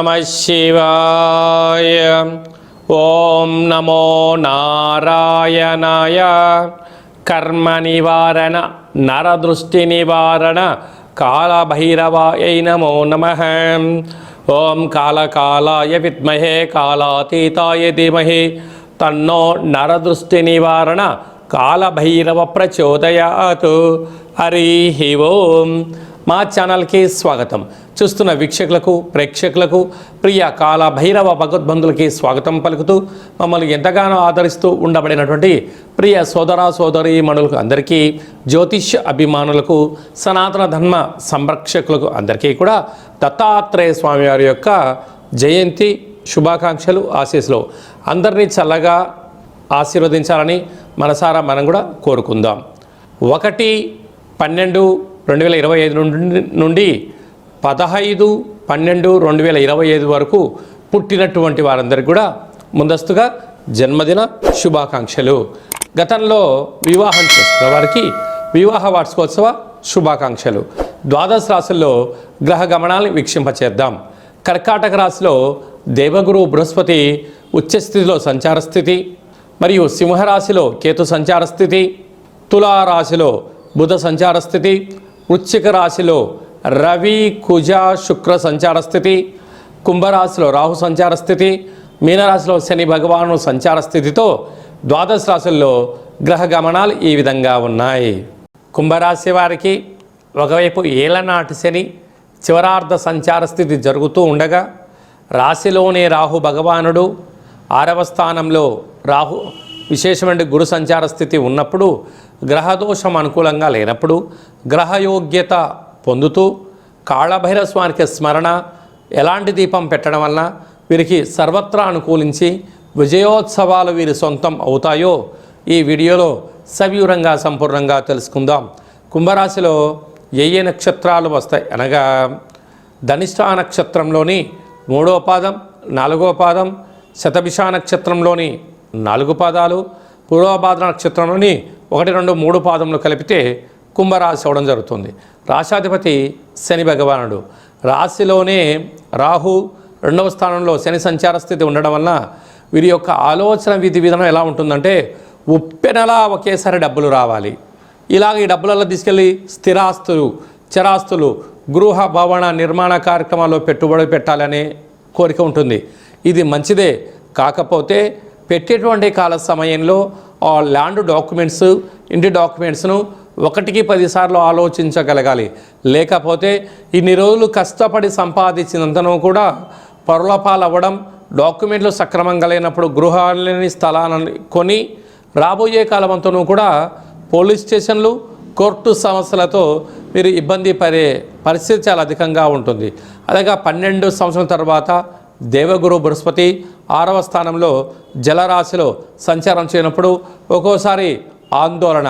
నమః శివాయ. ఓం నమో నారాయణాయ. కర్మ నివారణ నరదృష్టి నివారణ కాళభైరవాయ నమో నమః. ఓం కాళకాలాయ విద్మహే కాళాతీతాయ ధీమహి తన్నో నరదృష్టి నివారణ కాళభైరవ ప్రచోదయాత్. హరి ఓం. మా ఛానల్కి స్వాగతం. చూస్తున్న వీక్షకులకు ప్రేక్షకులకు ప్రియ కాళభైరవ భగవద్బంధులకి స్వాగతం పలుకుతూ మమ్మల్ని ఎంతగానో ఆదరిస్తూ ఉండబడినటువంటి ప్రియ సోదర సోదరీమణులకు అందరికీ, జ్యోతిష్య అభిమానులకు, సనాతన ధర్మ సంరక్షకులకు అందరికీ కూడా దత్తాత్రేయ స్వామి వారి యొక్క జయంతి శుభాకాంక్షలు, ఆశీస్సులు. అందరినీ చల్లగా ఆశీర్వదించాలని మనసారా మనం కూడా కోరుకుందాం. 1/12/2025 నుండి 15/12/2025 వరకు పుట్టినటువంటి వారందరికీ కూడా ముందస్తుగా జన్మదిన శుభాకాంక్షలు. గతంలో వివాహం చేసుకున్న వారికి వివాహ వార్షికోత్సవ శుభాకాంక్షలు. ద్వాదశ రాశుల్లో గ్రహ గమనాలను వీక్షింపచేద్దాం. కర్కాటక రాశిలో దేవగురు బృహస్పతి ఉచ్చస్థితిలో సంచార స్థితి, మరియు సింహరాశిలో కేతు సంచార స్థితి, తులారాశిలో బుధ సంచార స్థితి, వృశ్చిక రాశిలో రవి కుజ శుక్ర సంచార స్థితి, కుంభరాశిలో రాహు సంచార స్థితి, మీనరాశిలో శని భగవాను సంచార స్థితితో ద్వాదశ రాశుల్లో గ్రహ గమనాలు ఈ విధంగా ఉన్నాయి. కుంభరాశి వారికి ఒకవైపు ఏలనాటి శని చివరార్ధ సంచార స్థితి జరుగుతూ ఉండగా, రాశిలోనే రాహు భగవానుడు 6వ స్థానంలో రాహు విశేషమైన గురు సంచార స్థితి ఉన్నప్పుడు, గ్రహదోషం అనుకూలంగా లేనప్పుడు గ్రహయోగ్యత పొందుతూ కాళభైరవ స్వామికి స్మరణ, ఎలాంటి దీపం పెట్టడం వలన వీరికి సర్వత్రా అనుకూలించి విజయోత్సవాలు వీరి సొంతం అవుతాయో ఈ వీడియోలో సవివరంగా సంపూర్ణంగా తెలుసుకుందాం. కుంభరాశిలో ఏ నక్షత్రాలు వస్తాయి అనగా, ధనిష్ఠ నక్షత్రంలోని 3వ పాదం, 4వ పాదం, శతభిష నక్షత్రంలోని 4 పాదాలు, పూర్వభాద్ర నక్షత్రంలోని 1, 2, 3 పాదములు కలిపితే కుంభరాశి అవడం జరుగుతుంది. రాశాధిపతి శని భగవానుడు. రాశిలోనే రాహు 2వ స్థానంలో శని సంచార స్థితి ఉండడం వలన వీరి యొక్క ఆలోచన విధి విధానం ఎలా ఉంటుందంటే, ఉప్పెనలా ఒకేసారి డబ్బులు రావాలి, ఇలాగ ఈ డబ్బులలో తీసుకెళ్ళి స్థిరాస్తులు, చరాస్తులు, గృహ భవన నిర్మాణ కార్యక్రమాల్లో పెట్టుబడి పెట్టాలనే కోరిక ఉంటుంది. ఇది మంచిదే. కాకపోతే పెట్టేటువంటి కాల సమయంలో ఆ ల్యాండ్ డాక్యుమెంట్స్, ఇంటి డాక్యుమెంట్స్ను 1కి 10 సార్లు ఆలోచించగలగాలి. లేకపోతే ఇన్ని రోజులు కష్టపడి సంపాదించినంతను కూడా పరులపాలు అవ్వడం, డాక్యుమెంట్లు సక్రమంగా లేనప్పుడు గృహాలని స్థలాన్ని కొని రాబోయే కాలమంతను కూడా పోలీస్ స్టేషన్లు, కోర్టు సమస్యలతో మీరు ఇబ్బంది పడే పరిస్థితి చాలా అధికంగా ఉంటుంది. అలాగే 12 సంవత్సరాల తర్వాత దేవగురు బృహస్పతి 6వ స్థానంలో జలరాశిలో సంచారం చేయనప్పుడు ఒక్కోసారి ఆందోళన,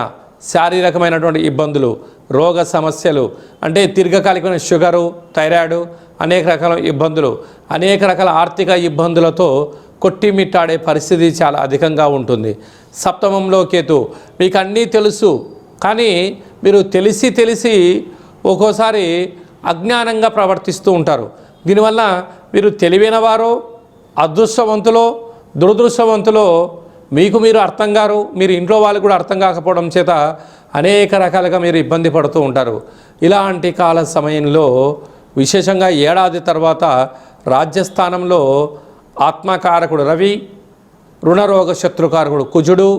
శారీరకమైనటువంటి ఇబ్బందులు, రోగ సమస్యలు, అంటే దీర్ఘకాలికమైన షుగరు, థైరాయిడ్, అనేక రకాల ఇబ్బందులు, అనేక రకాల ఆర్థిక ఇబ్బందులతో కొట్టిమిట్టాడే పరిస్థితి చాలా అధికంగా ఉంటుంది. సప్తమంలో కేతు. మీకు అన్నీ తెలుసు, కానీ మీరు తెలిసి ఒక్కోసారి అజ్ఞానంగా ప్రవర్తిస్తూ ఉంటారు. దీనివల్ల మీరు తెలివైన వారో, అదృష్టవంతులో, దురదృష్టవంతులో మీకు మీరు అర్థం గారు, మీరు ఇంట్లో వాళ్ళకు కూడా అర్థం కాకపోవడం చేత అనేక రకాలుగా మీరు ఇబ్బంది పడుతూ ఉంటారు. ఇలాంటి కాల సమయంలో విశేషంగా ఏడాది తర్వాత రాజ్యస్థానంలో ఆత్మకారకుడు రవి, రుణరోగ శత్రుకారకుడు కుజుడు,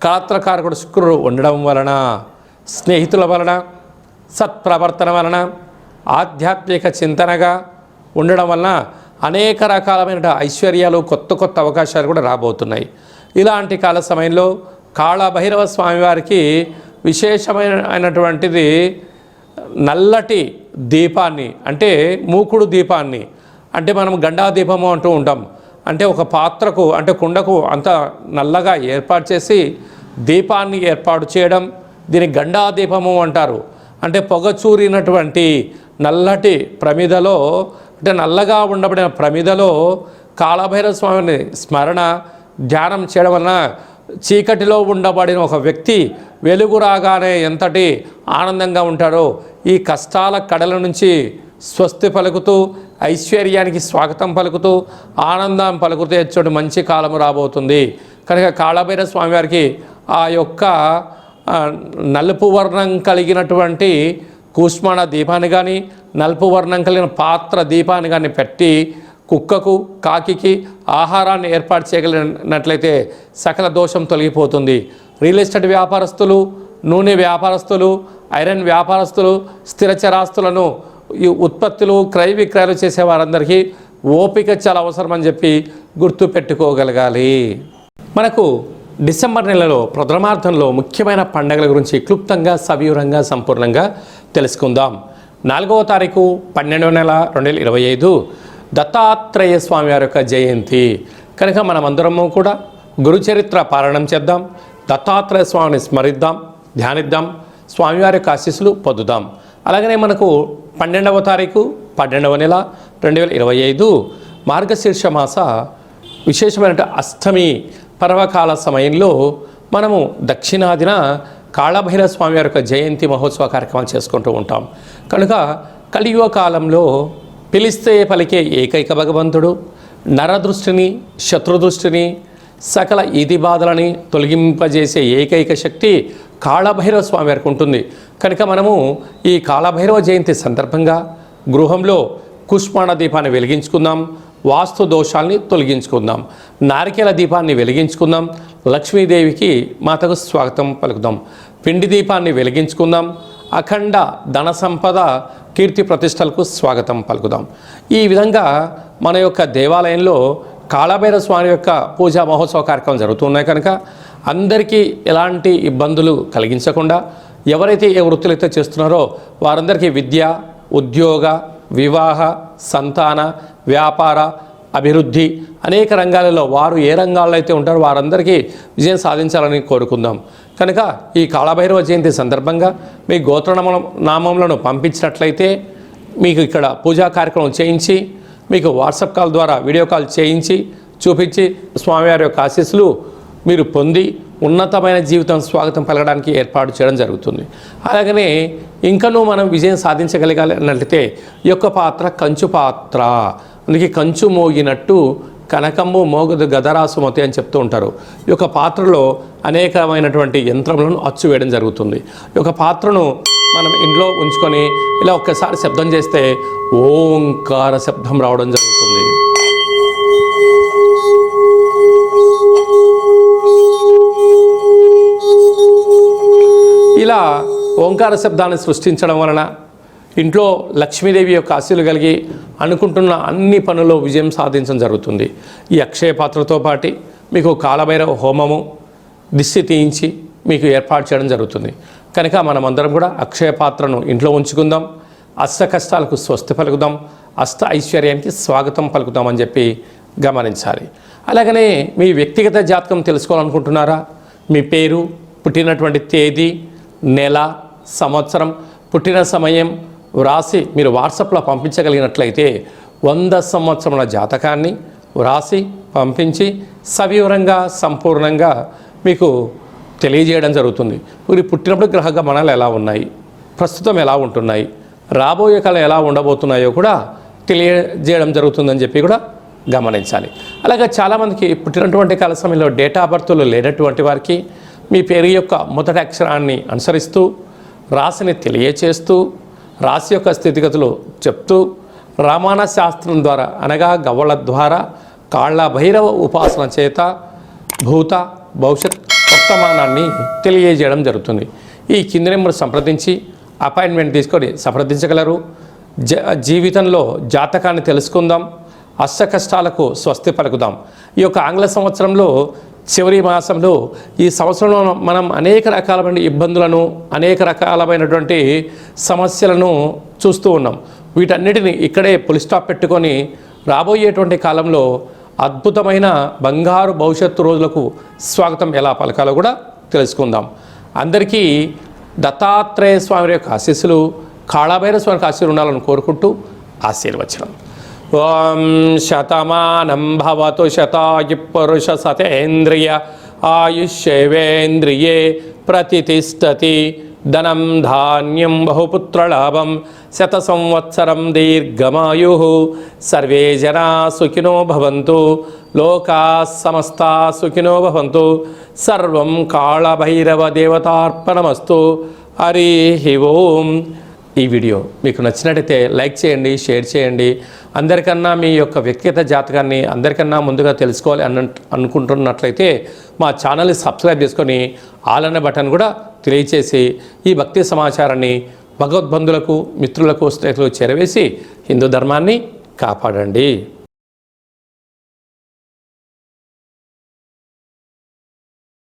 కాత్రకారకుడు శుక్రుడు ఉండడం వలన, స్నేహితుల వలన, సత్ప్రవర్తన వలన, ఆధ్యాత్మిక చింతనగా ఉండడం వలన అనేక రకాలమైన ఐశ్వర్యాలు, కొత్త అవకాశాలు కూడా రాబోతున్నాయి. ఇలాంటి కాల సమయంలో కాళభైరవ స్వామివారికి విశేషమైనటువంటిది నల్లటి దీపాన్ని, అంటే మూకుడు దీపాన్ని, అంటే మనం గండా దీపము అంటూ ఉంటాం. అంటే ఒక పాత్రకు, అంటే కుండకు అంత నల్లగా ఏర్పాటు చేసి దీపాన్ని ఏర్పాటు చేయడం, దీన్ని గండా దీపము అంటారు. అంటే పొగచూరినటువంటి నల్లటి ప్రమిదలో, అంటే నల్లగా ఉండబడిన ప్రమిదలో కాళభైరవ స్వామిని స్మరణ, ధ్యానం చేయడం వలన చీకటిలో ఉండబడిన ఒక వ్యక్తి వెలుగు రాగానే ఎంతటి ఆనందంగా ఉంటారో, ఈ కష్టాల కడల నుంచి స్వస్తి పలుకుతూ ఐశ్వర్యానికి స్వాగతం పలుకుతూ ఆనందం పలుకుతూ ఎచ్చోటి మంచి కాలము రాబోతుంది. కనుక కాళభైరవ స్వామివారికి ఆ యొక్క నలుపు వర్ణం కలిగినటువంటి కూష్మాణ దీపాన్ని కానీ నలుపు వర్ణం కలిగిన పాత్ర దీపాన్ని కానీ పెట్టి కుక్కకు కాకికి ఆహారాన్ని ఏర్పాటు చేయగలిగినట్లయితే సకల దోషం తొలగిపోతుంది. రియల్ ఎస్టేట్ వ్యాపారస్తులు, నూనె వ్యాపారస్తులు, ఐరన్ వ్యాపారస్తులు, స్థిరచరాస్తులను ఈ ఉత్పత్తులు క్రయ విక్రయాలు చేసే వారందరికీ ఓపిక చాలా అవసరం అని చెప్పి గుర్తు పెట్టుకోగలగాలి. మనకు డిసెంబర్ నెలలో ప్రథమార్థంలో ముఖ్యమైన పండుగల గురించి క్లుప్తంగా సవివరంగా సంపూర్ణంగా తెలుసుకుందాం. 4వ తారీఖు 12వ నెల 2025 దత్తాత్రేయ స్వామి వారి యొక్క జయంతి కనుక మనమందరము కూడా గురుచరిత్ర పారాయణం చేద్దాం, దత్తాత్రేయ స్వామిని స్మరిద్దాం, ధ్యానిద్దాం, స్వామివారి యొక్క ఆశీస్సులు పొందుదాం. అలాగనే మనకు 12వ తారీఖు 12వ నెల 2025 మార్గశీర్ష మాస విశేషమైన అష్టమి పర్వకాల సమయంలో మనము దక్షిణాదిన కాళభైరవ స్వామి వారి యొక్క జయంతి మహోత్సవ కార్యక్రమాలు చేసుకుంటూ ఉంటాం. కనుక కలియుగ కాలంలో పిలిస్తే పలికే ఏకైక భగవంతుడు, నరదృష్టిని శత్రుదృష్టిని సకల ఈతి బాధలని తొలగింపజేసే ఏకైక శక్తి కాళభైరవ స్వామి వారికి ఉంటుంది. కనుక మనము ఈ కాళభైరవ జయంతి సందర్భంగా గృహంలో కుష్మాణ దీపాన్ని వెలిగించుకుందాం, వాస్తు దోషాల్ని తొలగించుకుందాం, నారికేల దీపాన్ని వెలిగించుకుందాం, లక్ష్మీదేవికి మాతకు స్వాగతం పలుకుదాం, పిండి దీపాన్ని వెలిగించుకుందాం, అఖండ ధన సంపద కీర్తి ప్రతిష్టలకు స్వాగతం పలుకుదాం. ఈ విధంగా మన యొక్క దేవాలయంలో కాళభైరవ స్వామి యొక్క పూజా మహోత్సవ కార్యక్రమం జరుగుతున్నాయి. కనుక అందరికీ ఎలాంటి ఇబ్బందులు కలిగించకుండా ఎవరైతే ఏ వృత్తులైతే చేస్తున్నారో వారందరికీ విద్య, ఉద్యోగ, వివాహ, సంతాన, వ్యాపార, అభివృద్ధి అనేక రంగాలలో వారు ఏ రంగాల్లో అయితే ఉంటారో వారందరికీ విజయం సాధించాలని కోరుకుందాం. కనుక ఈ కాళభైరవ జయంతి సందర్భంగా మీ గోత్రనామములను పంపించినట్లయితే మీకు ఇక్కడ పూజా కార్యక్రమం చేయించి మీకు వాట్సాప్ కాల్ ద్వారా వీడియో కాల్ చేయించి చూపించి స్వామివారి యొక్క ఆశీస్సులు మీరు పొంది ఉన్నతమైన జీవితం స్వాగతం పలకడానికి ఏర్పాటు చేయడం జరుగుతుంది. అలాగనే ఇంకనూ మనం విజయం సాధించగలగాలి అన్నట్లయితే ఈ యొక్క పాత్ర కంచు పాత్ర, అందుకే కంచు మోగినట్టు కనకమ్ము మోగదు గదరాసుమతి అని చెప్తూ ఉంటారు. ఈ యొక్క పాత్రలో అనేకమైనటువంటి యంత్రములను అచ్చు వేయడం జరుగుతుంది. ఈ యొక్క పాత్రను మనం ఇంట్లో ఉంచుకొని ఇలా ఒక్కసారి శబ్దం చేస్తే ఓంకార శబ్దం రావడం జరుగుతుంది. ఇలా ఓంకార శబ్దాన్ని సృష్టించడం వలన ఇంట్లో లక్ష్మీదేవి యొక్క ఆశీస్సులు కలిగి అనుకుంటున్న అన్ని పనుల్లో విజయం సాధించడం జరుగుతుంది. ఈ అక్షయ పాత్రతో పాటు మీకు కాళభైరవ హోమము దిష్టి తీయించి మీకు ఏర్పాటు చేయడం జరుగుతుంది. కనుక మనమందరం కూడా అక్షయ పాత్రను ఇంట్లో ఉంచుకుందాం, అష్ట కష్టాలకు స్వస్తి పలుకుదాం, అష్ట ఐశ్వర్యానికి స్వాగతం పలుకుదామని చెప్పి గమనించాలి. అలాగనే మీ వ్యక్తిగత జాతకం తెలుసుకోవాలనుకుంటున్నారా? మీ పేరు, పుట్టినటువంటి తేదీ, నెల, సంవత్సరం, పుట్టిన సమయం వ్రాసి మీరు వాట్సాప్లో పంపించగలిగినట్లయితే 100 సంవత్సరముల జాతకాన్ని వ్రాసి పంపించి సవివరంగా సంపూర్ణంగా మీకు తెలియజేయడం జరుగుతుంది. మీరు పుట్టినప్పుడు గ్రహ గమనాలు ఎలా ఉన్నాయి, ప్రస్తుతం ఎలా ఉంటున్నాయి, రాబోయే కాలం ఎలా ఉండబోతున్నాయో కూడా తెలియజేయడం జరుగుతుందని చెప్పి కూడా గమనించాలి. అలాగే చాలామందికి పుట్టినటువంటి కాల సమయంలో డేటా ఆఫ్ బర్త్లు లేనటువంటి వారికి మీ పేరు యొక్క మొదటి అక్షరాన్ని అనుసరిస్తూ రాశిని తెలియచేస్తూ రాశి యొక్క స్థితిగతులు చెప్తూ రామాయణ శాస్త్రం ద్వారా అనగా గవ్వల ద్వారా కాళభైరవ ఉపాసన చేత భూత భవిష్యత్ వర్తమానాన్ని తెలియజేయడం జరుగుతుంది. ఈ కింది నెంబర్ సంప్రదించి అపాయింట్మెంట్ తీసుకొని సంప్రదించగలరు. జీవితంలో జాతకాన్ని తెలుసుకుందాం, అష్ట కష్టాలకు స్వస్తి పలుకుదాం. ఈ యొక్క ఆంగ్ల సంవత్సరంలో చివరి మాసంలో ఈ సంవత్సరంలో మనం అనేక రకాలైన ఇబ్బందులను అనేక రకాలమైనటువంటి సమస్యలను చూస్తూ ఉన్నాం. వీటన్నిటిని ఇక్కడే పులి స్టాప్ పెట్టుకొని రాబోయేటువంటి కాలంలో అద్భుతమైన బంగారు భవిష్యత్తు రోజులకు స్వాగతం ఎలా పలకాలో కూడా తెలుసుకుందాం. అందరికీ దత్తాత్రేయ స్వామి యొక్క ఆశీస్సులు, కాళభైరవ స్వామికి ఆశీస్సులు ఉండాలని కోరుకుంటూ ఆశీర్వచనం. ఓం శతమానం భవతు శతాయు పురుష సతేంద్రియ ఆయుష్యేవేంద్రియే ప్రతిష్టతి ధనం ధాన్యం బహుపుత్రలాభం శత సంవత్సరం దీర్ఘమాయు సర్వే జనా సుఖినో భవంతు లోకా సమస్తా సుఖినో భవంతు సర్వం కాళభైరవ దేవతార్పణమస్తు. హరి ఓం. ఈ వీడియో మీకు నచ్చినట్టయితే లైక్ చేయండి, షేర్ చేయండి. అందరికన్నా మీ యొక్క వ్యక్తిగత జాతకాన్ని అందరికన్నా ముందుగా తెలుసుకోవాలి అనుకుంటున్నట్లయితే మా ఛానల్ని సబ్స్క్రైబ్ చేసుకొని ఆల్ అనే బటన్ కూడా తెలియచేసి ఈ భక్తి సమాచారాన్ని భగవద్బంధులకు, మిత్రులకు, స్నేహితులకు చేరవేసి హిందూ ధర్మాన్ని కాపాడండి.